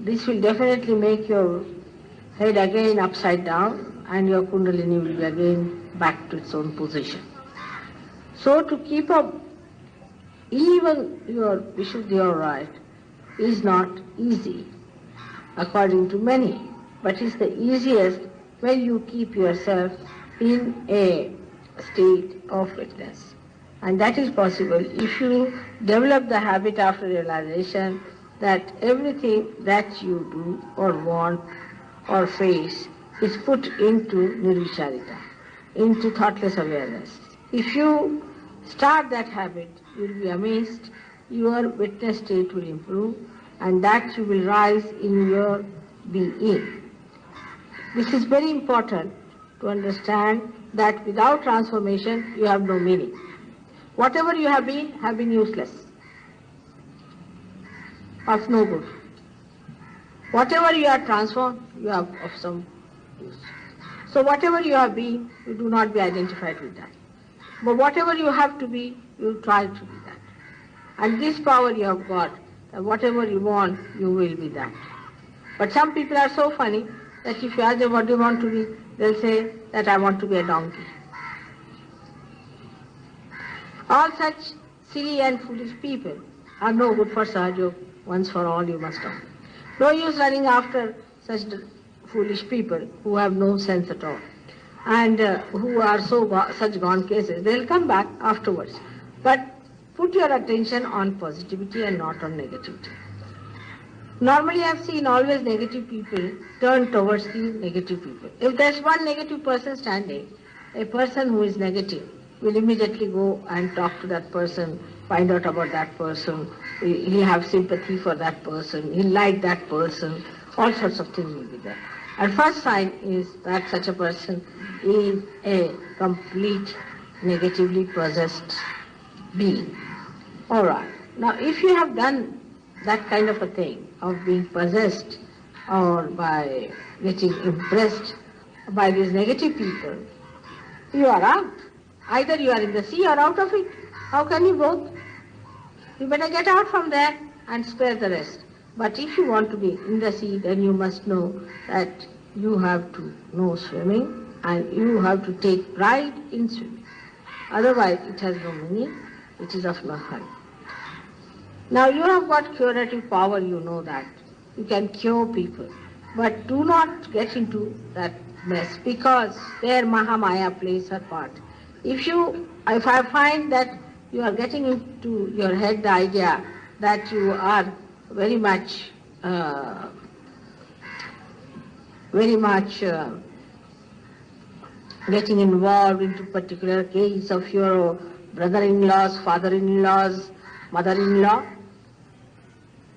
This will definitely make your head again upside down, and your Kundalini will be again back to its own position. So to keep up even your Vishuddhi all right is not easy, according to many, but it's the easiest when you keep yourself in a state of witness. And that is possible if you develop the habit after realization that everything that you do or want or face is put into nirvicharita, into thoughtless awareness. If you start that habit, you will be amazed, your witness state will improve, and that you will rise in your being. This is very important to understand that without transformation you have no meaning. Whatever you have been useless. of no good. Whatever you are transformed, you are of some use. So whatever you have been, you do not be identified with that. But whatever you have to be, you try to be that. And this power you have got, that whatever you want, you will be that. But some people are so funny that if you ask them what they want to be, they'll say that I want to be a donkey. All such silly and foolish people are no good for Sahaja. Once for all you must know. No use running after such foolish people who have no sense at all and who are such gone cases. They'll come back afterwards. But put your attention on positivity and not on negativity. Normally I've seen always negative people turn towards the negative people. If there's one negative person standing, a person who is negative will immediately go and talk to that person, find out about that person, he'll have sympathy for that person, he'll like that person, all sorts of things will be there. And first sign is that such a person is a complete negatively possessed being. Alright, now if you have done that kind of a thing, of being possessed or by getting impressed by these negative people, you are out. Either you are in the sea or out of it. How can you both? You better get out from there and spare the rest. But if you want to be in the sea, then you must know that you have to know swimming and you have to take pride in swimming. Otherwise, it has no meaning, it is of no help. Now you have got curative power, you know that. You can cure people. But do not get into that mess because there Mahamaya plays her part. If I find that you are getting into your head the idea that you are very much getting involved into particular case of your brother-in-laws, father-in-laws, mother-in-law,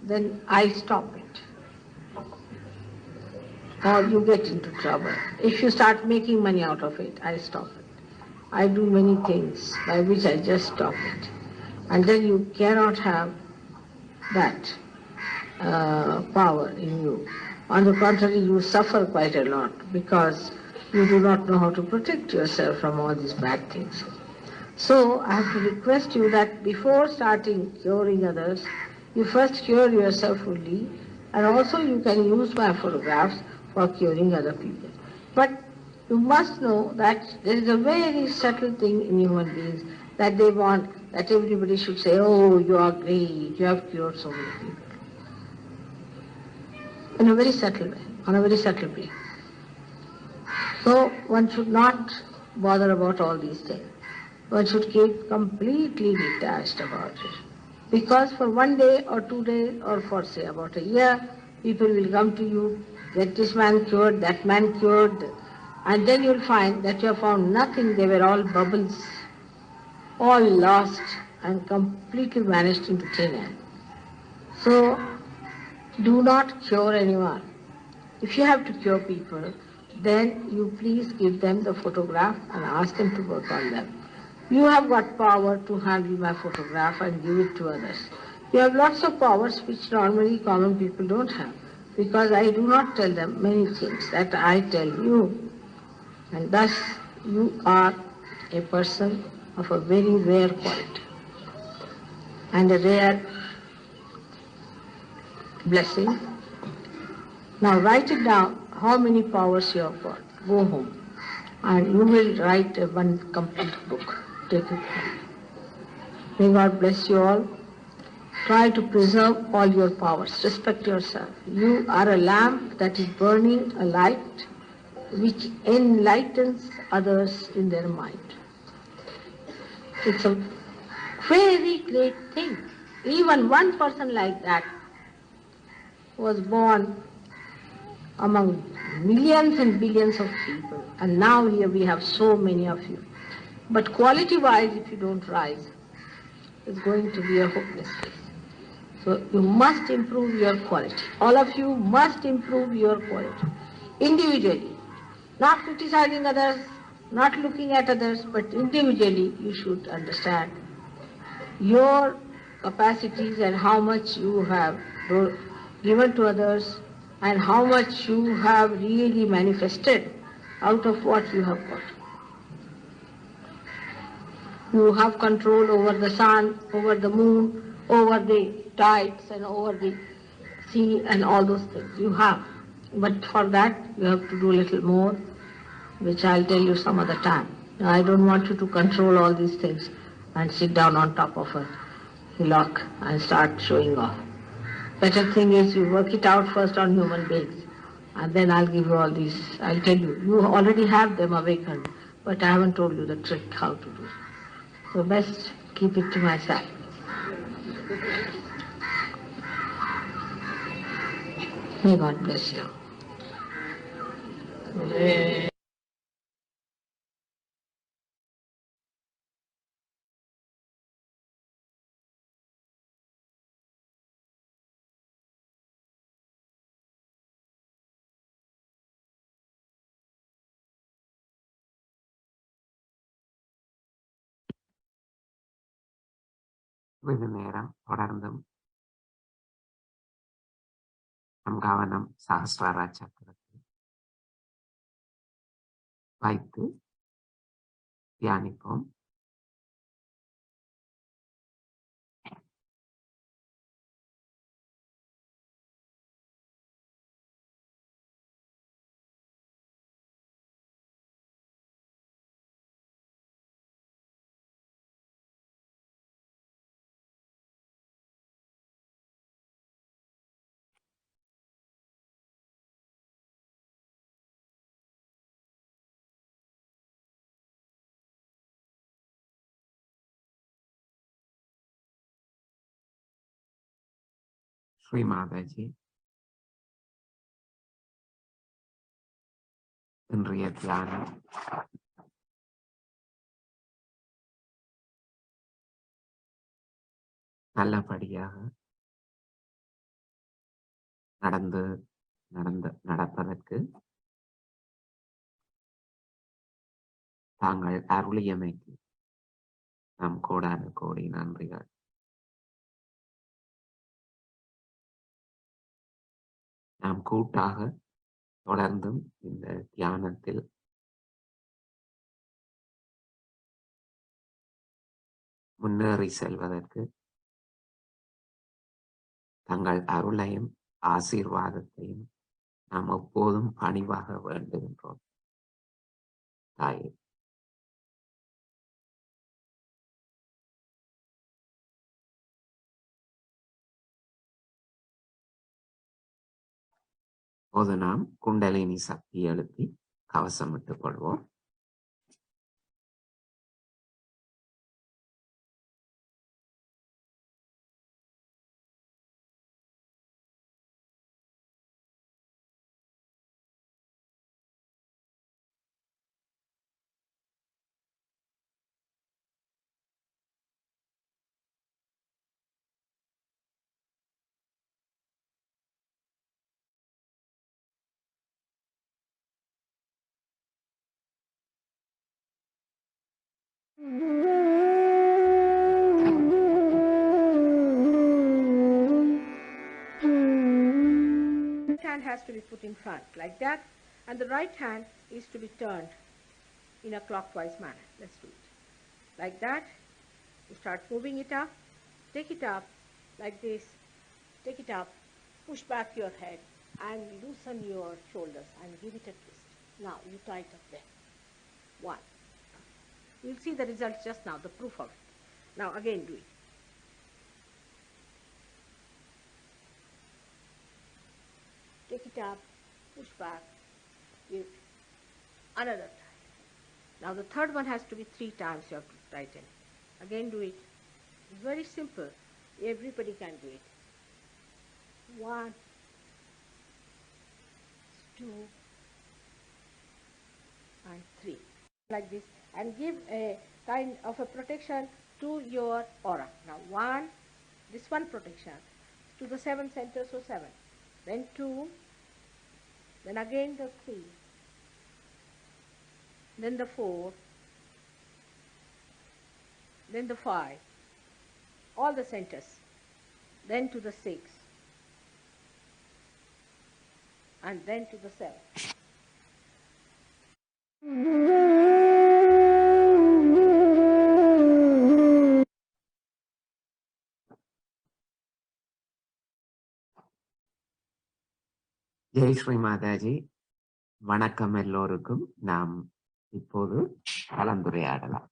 then I stop it. Or you get into trouble. If you start making money out of it, I stop it. I do many things by which I just stop it. And then you cannot have that power in you. On the contrary, you suffer quite a lot because you do not know how to protect yourself from all these bad things. So I have to request you that before starting curing others, you first cure yourself fully, and also you can use my photographs for curing other people. But you must know that there is a very subtle thing in human beings that they want that everybody should say, oh, you are great, you have cured so many people. In a very subtle way, on a very subtle way. So one should not bother about all these things. One should keep completely detached about it. Because for 1 day or 2 days or for say about a year, people will come to you, get this man cured, that man cured, and then you'll find that you have found nothing, they were all bubbles, all lost and completely vanished into thin air. So, do not cure anyone. If you have to cure people, then you please give them the photograph and ask them to work on them. You have got power to handle my photograph and give it to others. You have lots of powers which normally common people don't have, because I do not tell them many things that I tell you. And thus you are a person of a very rare quality and a rare blessing. Now write it down how many powers you have got. Go home and you will write one complete book. Take it home. May God bless you all. Try to preserve all your powers. Respect yourself. You are a lamp that is burning a light which enlightens others in their mind. It's a very great thing. Even one person like that was born among millions and billions of people, and now here we have so many of you. But quality-wise, if you don't rise, it's going to be a hopeless case. So you must improve your quality. All of you must improve your quality. Individually. Not criticizing others, not looking at others, but individually you should understand your capacities and how much you have given to others, and how much you have really manifested out of what you have got. You have control over the sun, over the moon, over the tides and over the sea and all those things you have. But for that you have to do a little more, which I'll tell you some other time. I don't want you to control all these things and sit down on top of a hillock and start showing off. Better thing is you work it out first on human beings, and then I'll give you all these. I'll tell you. You already have them awakened, but I haven't told you the trick how to do it. So best keep it to myself. May God bless you. சிறிது நேரம் தொடர்ந்தும் நம் கவனம் சஹஸ்ரார சக்கரத்தில் வைத்து தியானிப்போம். ஸ்ரீ மாதாஜி, இன்றைய தியானம் நல்லபடியாக நடப்பதற்கு தாங்கள் அருளியமைக்கு நம் கோடான கோடி நன்றிகள். நாம் கூட்டாக தொடர்ந்தும் இந்த தியானத்தில் முன்னேறி செல்வதற்கு தங்கள் அருளையும் ஆசீர்வாதத்தையும் நாம் எப்போதும் பணிவாக வேண்டுகின்றோம். தாயே, இப்போது நாம் குண்டலினி சக்தி எழுப்பி கவசமிட்டுக் கொள்வோம். Hand has to be put in front like that, and the right hand is to be turned in a clockwise manner. Let's do it like that. You start moving it up, take it up like this, take it up, push back your head and loosen your shoulders and give it a twist. Now you tie it up there. One. You'll see the results just now, the proof of it. Now again do it. Take it up, push back, give another time. Now the third one has to be 3 times you have to tighten. Again do it. It's very simple. Everybody can do it. 1, 2, and 3. Like this. And give a kind of a protection to your aura. Now 1, this one protection to the 7 centers, so 7. Then 2, then again the 3, then the 4, then the 5, all the centers, then to the 6, and then to the cell. Jai Sri Mataji. வணக்கம் எல்லோருக்கும். நாம் இப்போது கலந்துரையாடலாம்.